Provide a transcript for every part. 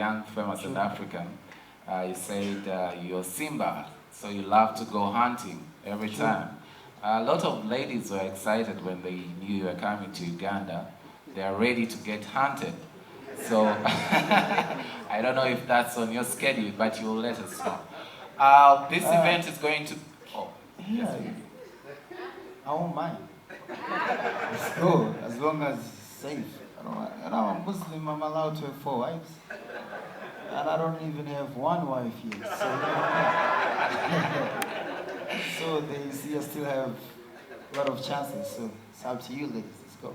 young famous South African. You said you're Simba, so you love to go hunting every time. A lot of ladies were excited when they knew you were coming to Uganda. They are ready to get hunted. So I don't know if that's on your schedule, but you'll let us know. This event is going to... Oh, yeah, I won't mind. Let's go, as long as it's safe. I'm a Muslim, I'm allowed to have 4 wives. And I don't even have 1 wife yet. So they see I still have a lot of chances. So it's up to you, ladies. Let's go.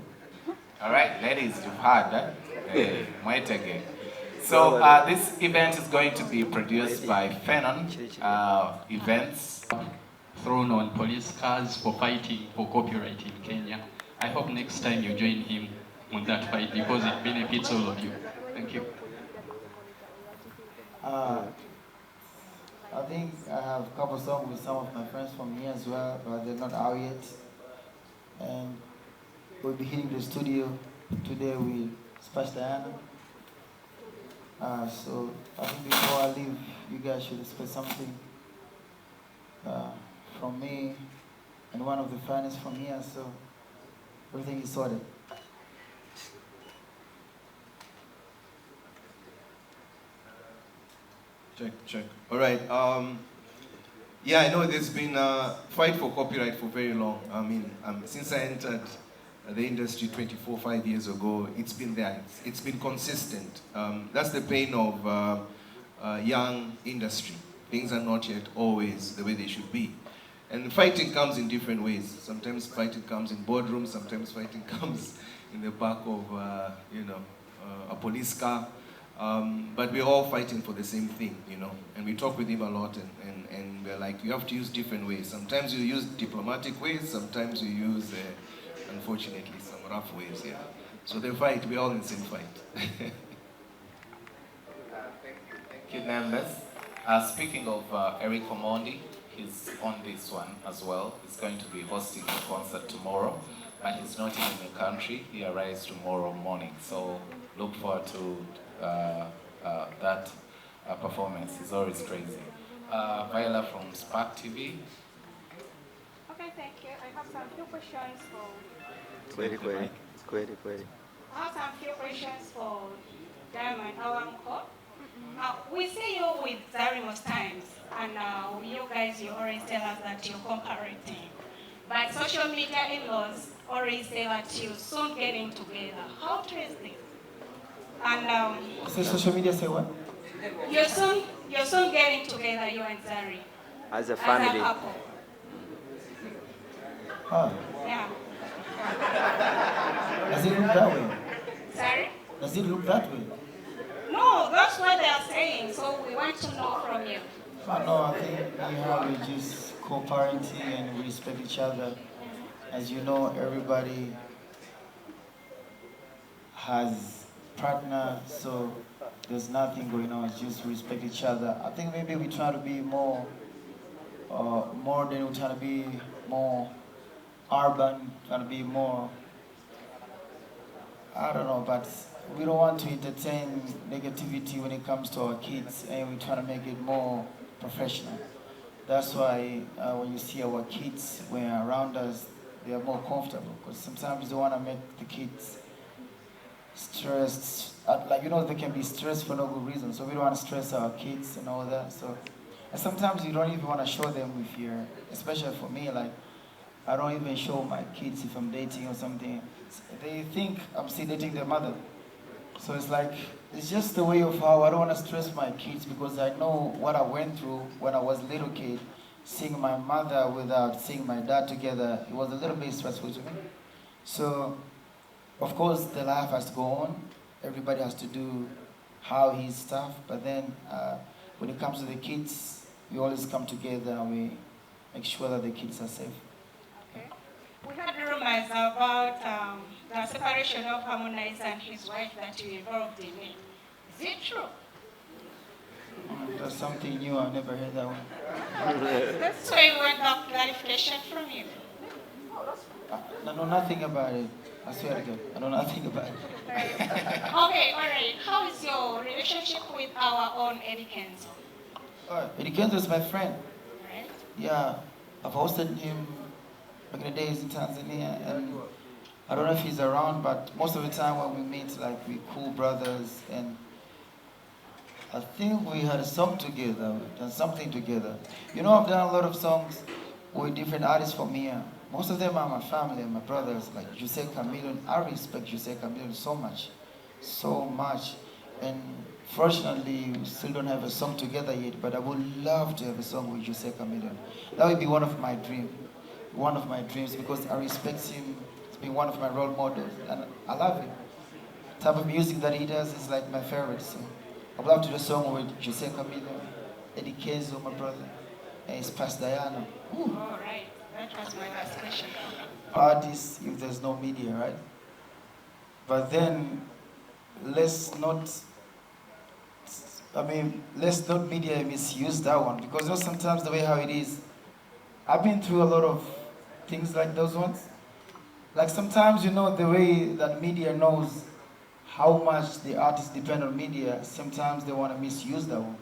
All right, ladies, you've heard that. Wait again. So this event is going to be produced by Fenon Events. Thrown on police cars for fighting for copyright in Kenya. I hope next time you join him on that fight because it benefits all of you. Thank you. I think I have a couple songs with some of my friends from here as well, but they're not out yet. And we'll be hitting the studio today with Spash Diana. So I think before I leave, you guys should expect something from me and one of the finest from here, so everything is sorted. Check. All right. Yeah, I know there's been a fight for copyright for very long. I mean, since I entered the industry 5 years ago, it's been there. It's been consistent. That's the pain of young industry. Things are not yet always the way they should be. And fighting comes in different ways. Sometimes fighting comes in boardrooms, sometimes fighting comes in the back of, a police car. But we're all fighting for the same thing, And we talk with him a lot, and we're like, you have to use different ways. Sometimes you use diplomatic ways, sometimes you use, unfortunately, some rough ways, yeah. So the fight, we're all in the same fight. Thank you, members. Speaking of Eric Omondi, he's on this one as well. He's going to be hosting a concert tomorrow, but he's not in the country. He arrives tomorrow morning, so look forward to that performance. He's always crazy. Viola from Spark TV. Okay, thank you. I have some few questions for... Query. I have some few questions for Diamond, our uncle. We see you with ZARI most times, and you guys, you always tell us that you're cooperating. But social media in-laws always say that you're soon getting together. How true is this? And so social media say what? You're soon getting together, you and ZARI. As a family. As a couple. Huh. Yeah. Does it look that way? Sorry? Does it look that way? No, that's what they are saying, so we want to know from you. No, I think we're just co-parenting and we respect each other. As you know, everybody has partner, so there's nothing going on, it's just respect each other. I think maybe we try to be more modern, we try to be more urban, try to be more, I don't know, but we don't want to entertain negativity when it comes to our kids, and we try to make it more professional. That's why when you see our kids, when they're around us, they are more comfortable, because sometimes you don't want to make the kids stressed, they can be stressed for no good reason, so we don't want to stress our kids and all that. So, and sometimes you don't even want to show them if you're, especially for me, like, I don't even show my kids if I'm dating or something. They think I'm still dating their mother. So it's like, it's just the way of how I don't want to stress my kids, because I know what I went through when I was a little kid, seeing my mother without seeing my dad together. It was a little bit stressful to me. So, of course, the life has to go on. Everybody has to do how his stuff. But then, when it comes to the kids, we always come together and we make sure that the kids are safe. Okay. We had rumors about the separation of Harmonize and his wife that you involved in it. Is it true? That's something new. I never heard that one. That's why we want that clarification from you. No, nothing about it. I swear to God, I don't know nothing about it. Okay, all right. How is your relationship with our own Eddie Kenzo? Eddie Kenzo is my friend. Right? Yeah, I've hosted him back in the days in Tanzania, and I don't know if he's around, but most of the time when we meet, like, we cool brothers, and I think we had a song together, we've done something together. You know, I've done a lot of songs with different artists from here. Most of them are my family and my brothers, like Jose Chameleon. I respect Jose Chameleon so much, so much. And fortunately, we still don't have a song together yet, but I would love to have a song with Jose Chameleon. That would be one of my dreams, because I respect him. He's been one of my role models, and I love him. The type of music that he does is like my favorite. So I'd love to do a song with Jose Chameleon, Eddie Kenzo, my brother, and his past Diana. All right. That was my last question. Artists, if there's no media, right? But then, let's not media misuse that one, because you know, sometimes the way how it is, I've been through a lot of things like those ones. Like sometimes, you know, the way that media knows how much the artists depend on media, sometimes they want to misuse that one.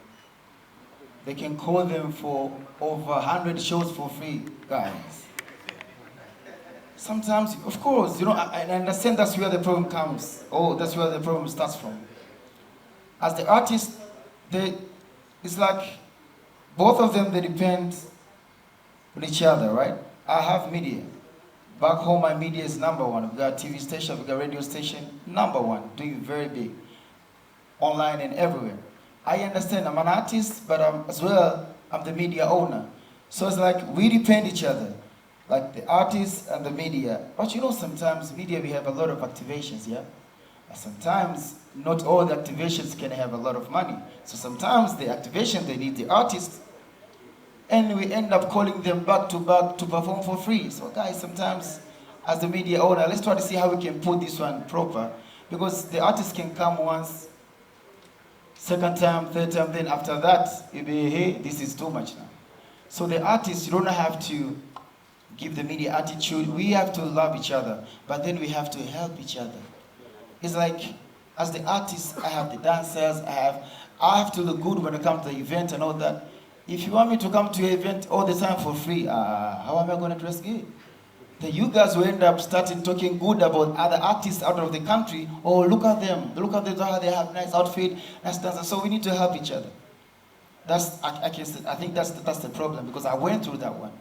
They can call them for over 100 shows for free, guys. Sometimes, of course, you know, I understand that's where the problem comes. Oh, that's where the problem starts from. As the artist, it's like both of them, they depend on each other, right? I have media. Back home, my media is number one. We've got a TV station, we've got a radio station, number one, doing very big, online and everywhere. I understand I'm an artist, but as well, I'm the media owner. So it's like we depend each other, like the artist and the media. But you know, sometimes media, we have a lot of activations, yeah? But sometimes not all the activations can have a lot of money. So sometimes the activation, they need the artist, and we end up calling them back to perform for free. So guys, sometimes as the media owner, let's try to see how we can put this one proper, because the artist can come once, second time, third time, then after that, you'll be, hey, this is too much now. So the artist, you don't have to give the media attitude. We have to love each other, but then we have to help each other. It's like, as the artist, I have the dancers, I have to look good when I come to the event and all that. If you want me to come to your event all the time for free, how am I going to dress good? Then you guys will end up starting talking good about other artists out of the country. Oh, look at them, how they have nice outfit, nice dancers. So we need to help each other. I think that's the problem, because I went through that one.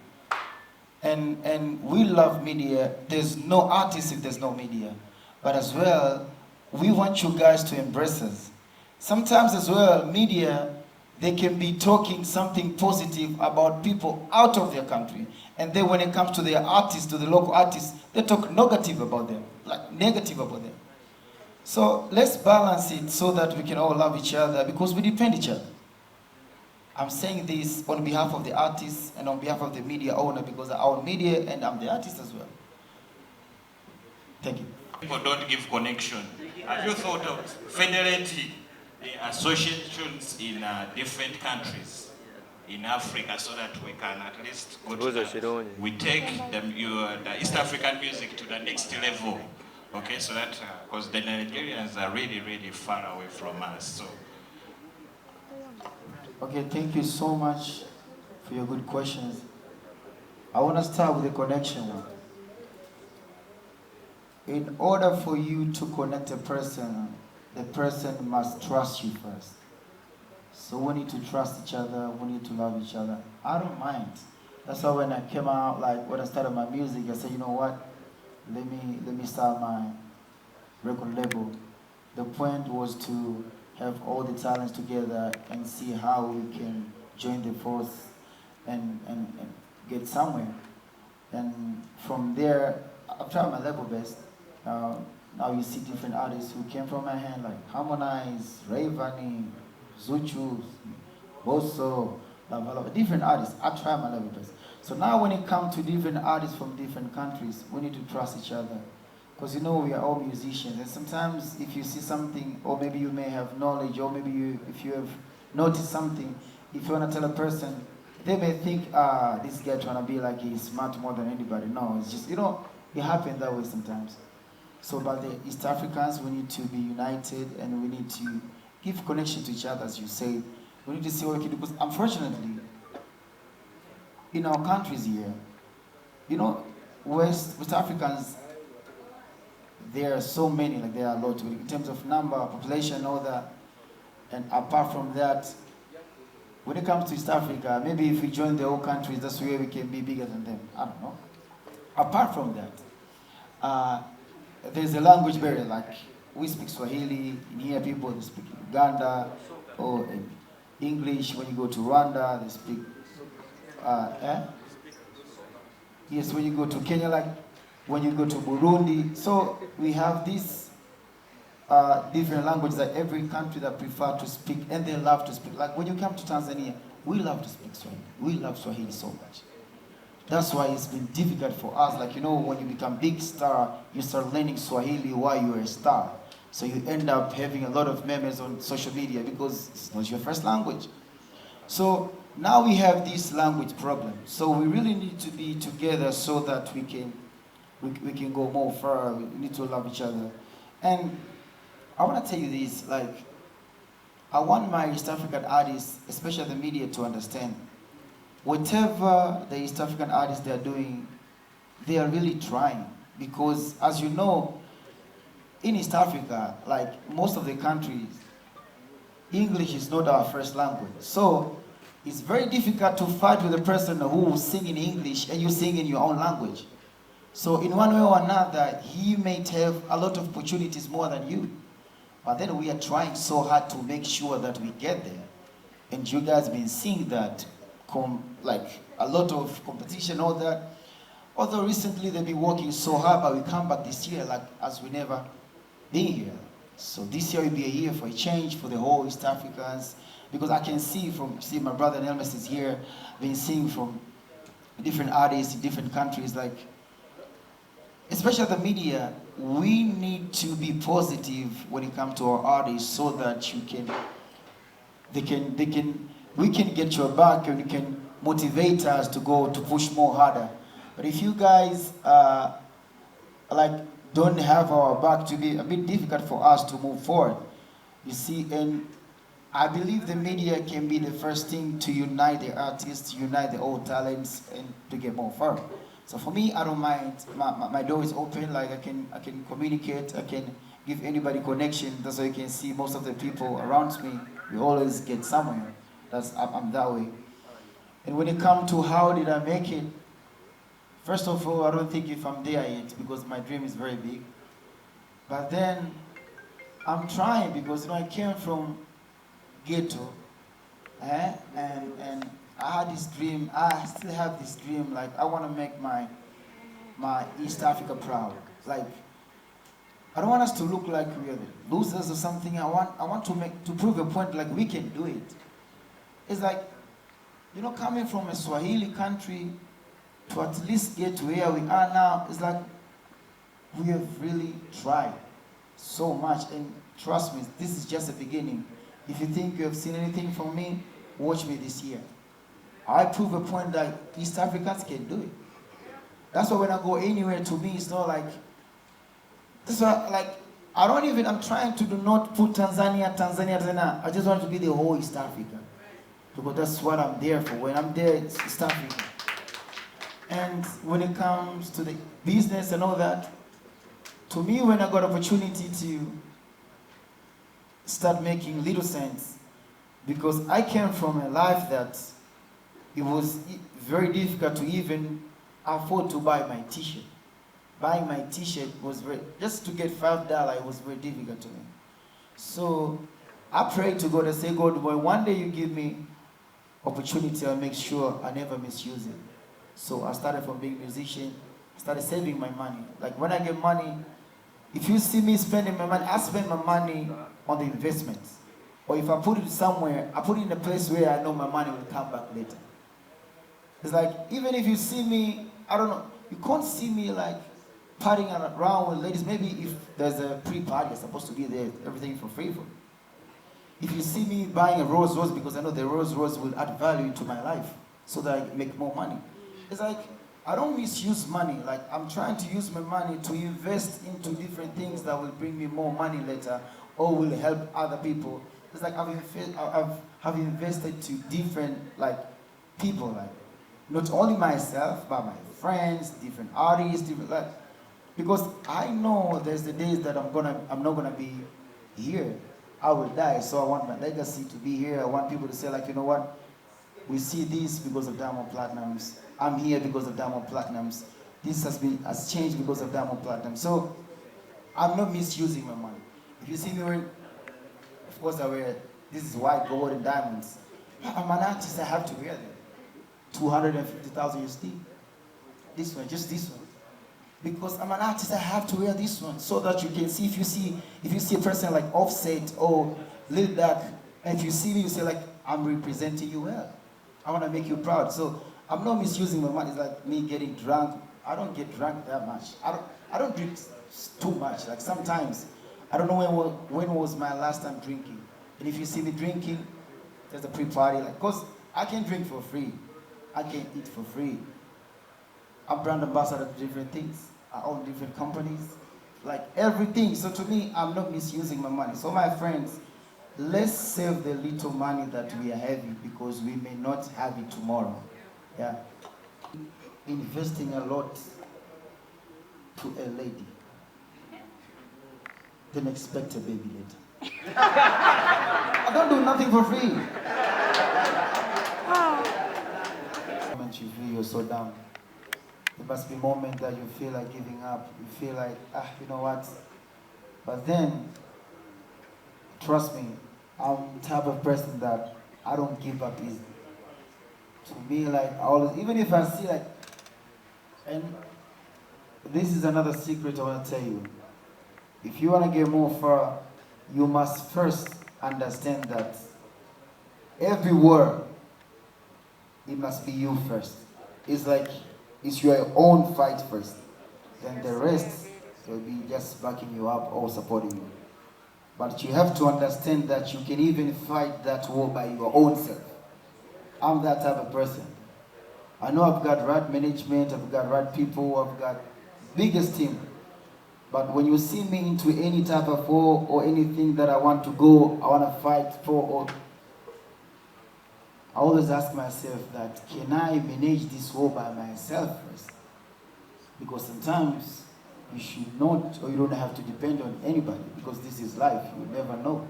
And we love media. There's no artist if there's no media. But as well, we want you guys to embrace us. Sometimes as well, media, they can be talking something positive about people out of their country. And then when it comes to their artists, to the local artists, they talk negative about them, like negative about them. So let's balance it so that we can all love each other, because we depend each other. I'm saying this on behalf of the artists and on behalf of the media owner, because I own media and I'm the artist as well. Thank you. People don't give connection. Have you thought of federating the associations in different countries in Africa, so that we can at least go to we take the East African music to the next level? Okay, so that, because the Nigerians are really, really far away from us. So. Okay, thank you so much for your good questions. I want to start with the connection one. In order for you to connect a person, the person must trust you first. So we need to trust each other, we need to love each other. I don't mind. That's why when I came out, like when I started my music, I said, you know what? Let me start my record label. The point was to have all the talents together and see how we can join the force and get somewhere. And from there, I've tried my level best. Now you see different artists who came from my hand, like Harmonize, Rayvanny, Zuchu, Bosso, different artists. I try my level best. So now when it comes to different artists from different countries, we need to trust each other. Because you know we are all musicians, and sometimes if you see something, or maybe you may have knowledge, or maybe if you have noticed something, if you want to tell a person, they may think, this guy trying to be like he's smart more than anybody. No, it's just, you know, it happens that way sometimes. So, but the East Africans, we need to be united and we need to give connection to each other, as you say. We need to see what we can do. Because unfortunately, in our countries here, you know, West Africans, there are so many, like there are a lot in terms of number, population, all that. And apart from that, when it comes to East Africa, maybe if we join the whole countries, that's where we can be bigger than them. I don't know. Apart from that, there's a language barrier. Like we speak Swahili, in here people they speak Uganda or English. When you go to Rwanda, they speak. Yes, when you go to Kenya, like when you go to Burundi. So we have these different languages that every country that prefer to speak, and they love to speak. Like when you come to Tanzania, we love to speak Swahili. We love Swahili so much. That's why it's been difficult for us. Like, you know, when you become big star, you start learning Swahili while you're a star. So you end up having a lot of memes on social media because it's not your first language. So now we have this language problem. So we really need to be together so that we can go more far. We need to love each other. And I want to tell you this, like, I want my East African artists, especially the media, to understand whatever the East African artists they are doing, they are really trying. Because as you know, in East Africa, like most of the countries, English is not our first language. So it's very difficult to fight with a person who sing in English and you sing in your own language. So in one way or another, he may have a lot of opportunities more than you. But then we are trying so hard to make sure that we get there. And you guys been seeing that, like a lot of competition, all that. Although recently they've been working so hard, but we come back this year like as we never been here. So this year will be a year for a change for the whole East Africans. Because I can see my brother Nelmes is here, been seeing from different artists in different countries, like, especially the media, we need to be positive when it comes to our artists so that we can get your back and you can motivate us to go to push more harder. But if you guys like don't have our back, to be a bit difficult for us to move forward. You see, and I believe the media can be the first thing to unite the artists, unite the old talents, and to get more further. So for me, I don't mind. My door is open. Like I can communicate. I can give anybody connection. That's why you can see most of the people around me. We always get somewhere. I'm that way. And when it comes to how did I make it, first of all, I don't think if I'm there yet because my dream is very big. But then I'm trying because I came from ghetto, and I had this dream. I still have this dream. Like I want to make my East Africa proud. Like I don't want us to look like we are the losers or something. I want to prove a point like we can do it. It's like, you know, coming from a Swahili country to at least get to where we are now, it's like we have really tried so much. And trust me, this is just the beginning. If you think you have seen anything from me, watch me this year. I prove a point that East Africans can do it. That's why when I go anywhere, to me, it's not like, that's why, like, I'm trying to do not put Tanzania. I just want to be the whole East Africa. Because that's what I'm there for. When I'm there, it's East Africa. And when it comes to the business and all that, to me, when I got opportunity to start making little sense, because I came from a life that it was very difficult to even afford to buy my t-shirt. Buying my t-shirt was just to get $5, it was very difficult to me. So I prayed to God and say, God, boy, one day you give me opportunity, I'll make sure I never misuse it. So I started from being a musician, started saving my money. Like when I get money, if you see me spending my money, I spend my money on the investments. Or if I put it somewhere, I put it in a place where I know my money will come back later. It's like, even if you see me, I don't know, you can't see me like partying around with ladies. Maybe if there's a pre-party, I'm supposed to be there, everything for free. If you see me buying a Rolls Royce, because I know the Rolls Royce will add value to my life so that I make more money. It's like, I don't misuse money. Like, I'm trying to use my money to invest into different things that will bring me more money later or will help other people. It's like I've invested to different, like, people, like, not only myself, but my friends, different artists, different, like, because I know there's the days that I'm not gonna be here. I will die, so I want my legacy to be here. I want people to say, like, you know what? We see this because of Diamond Platnumz. I'm here because of Diamond Platnumz. This has changed because of Diamond Platnumz. So I'm not misusing my money. If you see me wearing, of course I wear, this is white, gold, and diamonds. I'm an artist, I have to wear them. 250,000 USD. This one, just this one. Because I'm an artist, I have to wear this one so that you can see, if you see a person like Offset or Lil Durk, and if you see me, you say, like, I'm representing you well. I want to make you proud. So I'm not misusing my money. It's like me getting drunk. I don't get drunk that much. I don't drink too much. Like, sometimes, I don't know when was my last time drinking. And if you see me drinking, there's a pre-party. Like, cause I can drink for free. I can eat for free. I'm brand ambassador to different things. I own different companies, like everything. So to me, I'm not misusing my money. So my friends, let's save the little money that we are having because we may not have it tomorrow. Yeah. Investing a lot to a lady, then expect a baby later. I don't do nothing for free. Moment you feel you're so down. There must be moments that you feel like giving up. You feel like, you know what? But then, trust me, I'm the type of person that I don't give up easily. To me, like, I always, even if I see, like, and this is another secret I want to tell you. If you want to get more far, you must first understand that every word, it must be you first. It's like, it's your own fight first. Then the rest will be just backing you up or supporting you. But you have to understand that you can even fight that war by your own self. I'm that type of person. I know I've got right management, I've got right people, I've got biggest team. But when you see me into any type of war or anything that I want to go, I want to fight for, or I always ask myself that, can I manage this war by myself first? Because sometimes you should not, or you don't have to depend on anybody, because this is life, you never know.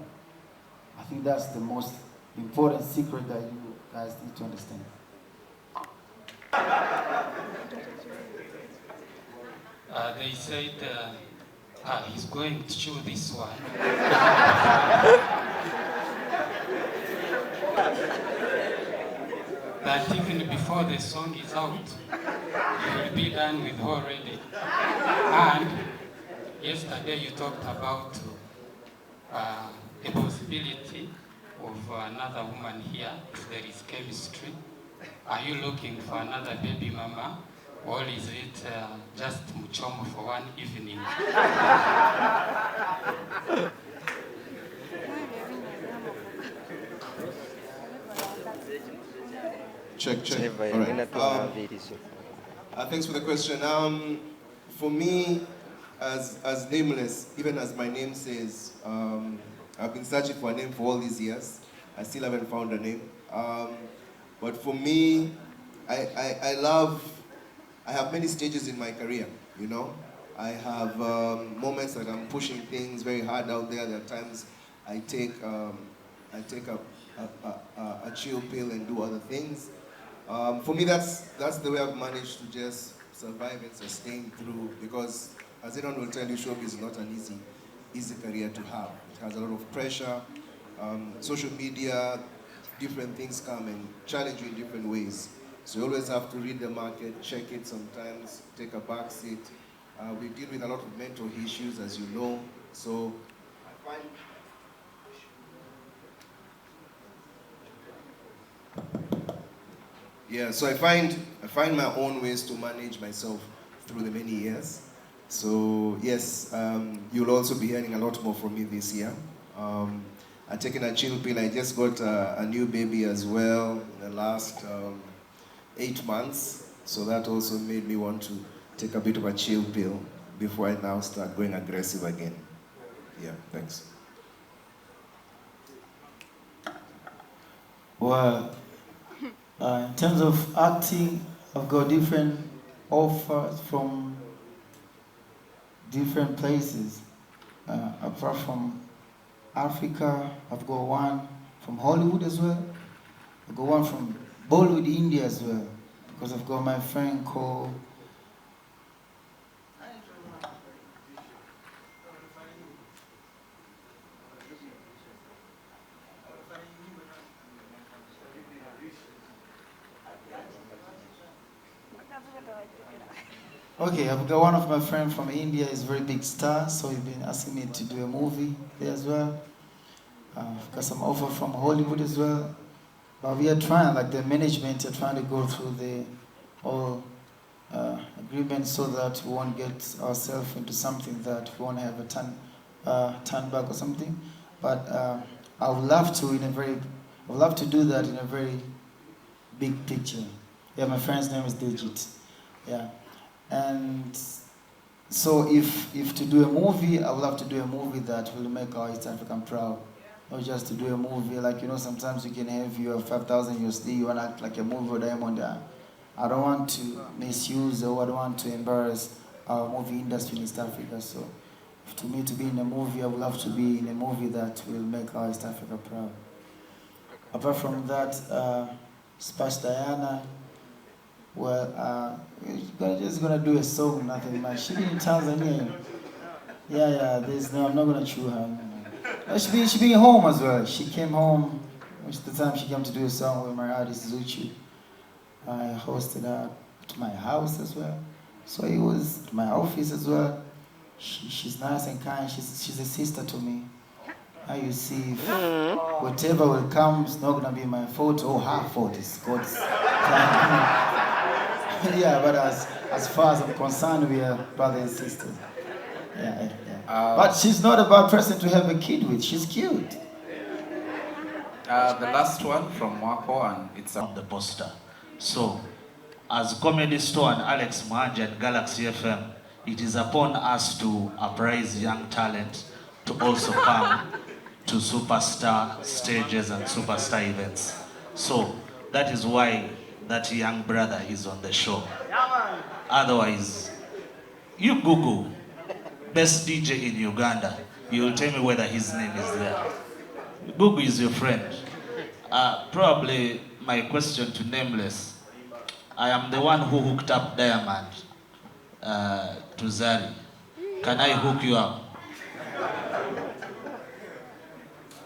I think that's the most important secret that you guys need to understand. They said he's going to chew this one. That even before the song is out, you will be done with her already. And yesterday you talked about the possibility of another woman here, if there is chemistry. Are you looking for another baby mama? Or is it just muchomo for one evening? Check. All right. Thanks for the question. For me, as nameless, even as my name says, I've been searching for a name for all these years. I still haven't found a name. But for me, I have many stages in my career, you know. I have moments that I'm pushing things very hard out there. There are times I take a chill pill and do other things. For me, that's the way I've managed to just survive and sustain through, because as anyone will tell you, showbiz is not an easy career to have. It has a lot of pressure. Social media, different things come and challenge you in different ways. So you always have to read the market, check it sometimes, take a back seat. We deal with a lot of mental issues, as you know. So I find so I find my own ways to manage myself through the many years. So yes, you'll also be hearing a lot more from me this year. I'm taking a chill pill. I just got a new baby as well in the last 8 months. So that also made me want to take a bit of a chill pill before I now start going aggressive again. Yeah, thanks. Well, in terms of acting, I've got different offers from different places. Apart from Africa, I've got one from Hollywood as well. I've got one from Bollywood, India as well. Because I've got my friend called Okay, I've got one of my friends from India, he's a very big star, so he's been asking me to do a movie there as well. I've got some offer from Hollywood as well. But we are trying, like the management are trying to go through the whole agreement so that we won't get ourselves into something that we won't have a turn back or something. But I would love to do that in a very big picture. Yeah, my friend's name is Digit. Yeah. And so if to do a movie, I would love to do a movie that will make our East African proud. Not just to do a movie, like, you know, sometimes you can have your 5,000 USD, you want to act like a movie or Diamond. I don't want to misuse or I don't want to embarrass our movie industry in East Africa. So to me, to be in a movie, I would love to be in a movie that will make our East Africa proud. Apart from that, Splash Diana, well, we're just gonna do a song, nothing much. She be in Tanzania. Yeah, I'm not gonna chew her. She be home as well. She came home, which the time she came to do a song with my artist Zuchu. I hosted her to my house as well. So it was to my office as well. She's nice and kind. She's a sister to me. Now you see, whatever will come is not gonna be my fault or her fault. It's God's plan. Yeah, but as far as I'm concerned, we are brothers and sisters. Yeah. But she's not a bad person to have a kid with. She's cute. The last one from Wako, and it's on the poster. So, as Comedy Store and Alex Mwanje and Galaxy FM, it is upon us to apprise young talent to also come to superstar stages and superstar events. So, that is why that young brother is on the show. Otherwise, you Google best DJ in Uganda, you'll tell me whether his name is there. Google is your friend. Probably my question to Nameless, I am the one who hooked up Diamond to ZARI. Can I hook you up?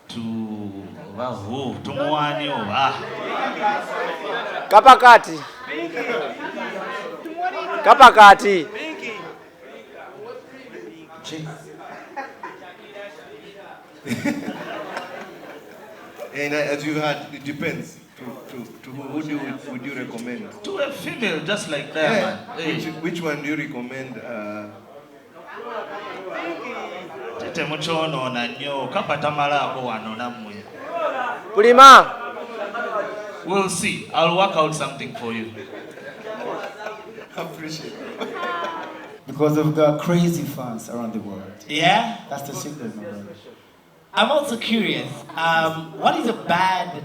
To who? To Mwani or Kapakati. Kapakati. And as you heard, it depends. To who would you recommend? To a female, just like that. Yeah. Hey. Which one do you recommend? Pulima. We'll see. I'll work out something for you. Appreciate it. Because we've got crazy fans around the world. Yeah? That's the secret, my brother. I'm also curious, what is a bad,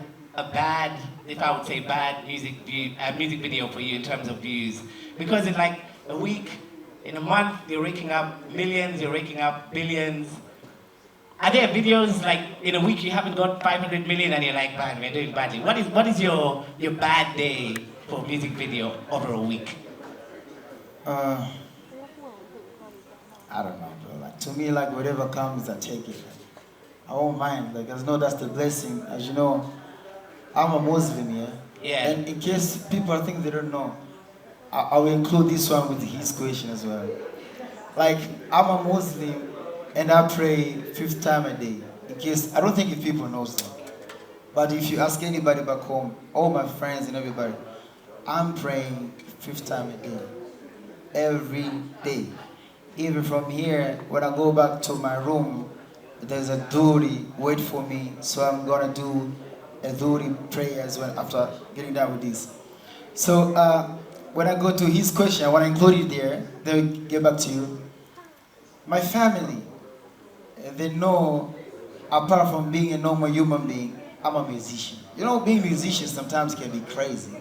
if I would say bad music video for you in terms of views? Because in like a week, in a month, you're raking up millions, you're raking up billions. Are there videos like in a week you haven't got 500 million and you're like, man, we're doing badly? What is your bad day for music video over a week? I don't know, bro. Like, to me, like, whatever comes, I take it. I won't mind. Like, as know that's the blessing. As you know, I'm a Muslim, yeah? Yeah. And in case people think they don't know, I will include this one with his question as well. Like, I'm a Muslim, and I pray 5th time a day. In case, I don't think if people know that. But if you ask anybody back home, all my friends and everybody, I'm praying 5th time a day. Every day. Even from here, when I go back to my room, there's a dhuri wait for me, so I'm gonna do a dhuri prayer as well after getting done with this. So when I go to his question, I want to include it there. Then we get back to you. My family, they know, apart from being a normal human being, I'm a musician. You know, being a musician sometimes can be crazy.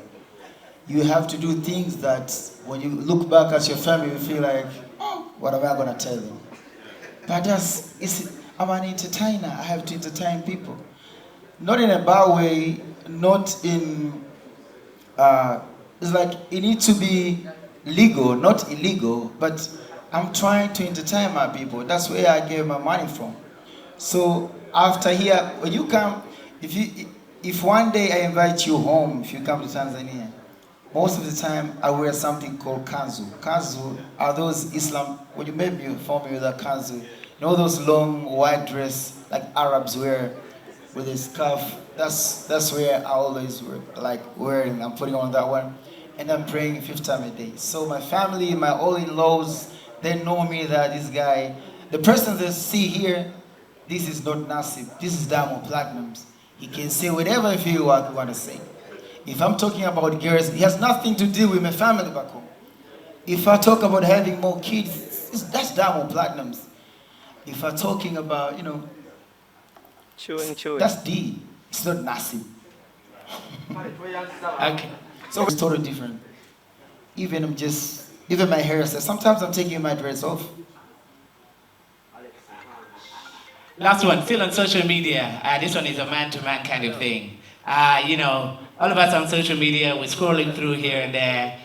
You have to do things that when you look back at your family, you feel like, oh, what am I going to tell them? But I'm an entertainer. I have to entertain people. Not in a bad way, not in, it's like it needs to be legal, not illegal, but I'm trying to entertain my people. That's where I get my money from. So after here, when you come, if one day I invite you home, if you come to Tanzania, most of the time I wear something called kanzu. Kanzu are those Islam, when you met me, inform me with a kanzu. You know those long white dress like Arabs wear with a scarf? That's where I always wear, like wearing, I'm putting on that one. And I'm praying 5 times a day. So my family, my all in-laws, they know me that this guy, the person they see here, this is not Nasib, this is Diamond Platnumz. He can say whatever he feel what he want to say. If I'm talking about girls, it has nothing to do with my family back home. If I talk about having more kids, that's Diamond Platnumz. If I'm talking about, you know, Chewing. that's D. It's not Nasib. Okay. So it's totally different. Even my hairstyle. Sometimes I'm taking my dress off. Last one, still on social media. This one is a man-to-man kind of thing. You know, all of us on social media, we're scrolling through here and there.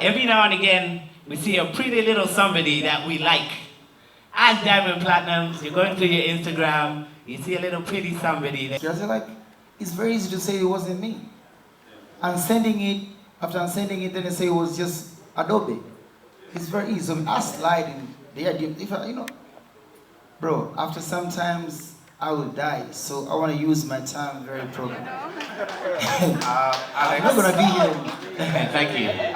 Every now and again, we see a pretty little somebody that we like. As Diamond Platnumz, you're going through your Instagram, you see a little pretty somebody. It's very easy to say it wasn't me. I'm sending it, after I'm sending it, then they say it was just Adobe. It's very easy. So I slide in the idea, bro, after sometimes I will die. So I want to use my time very properly. I'm not going to be here. Thank you.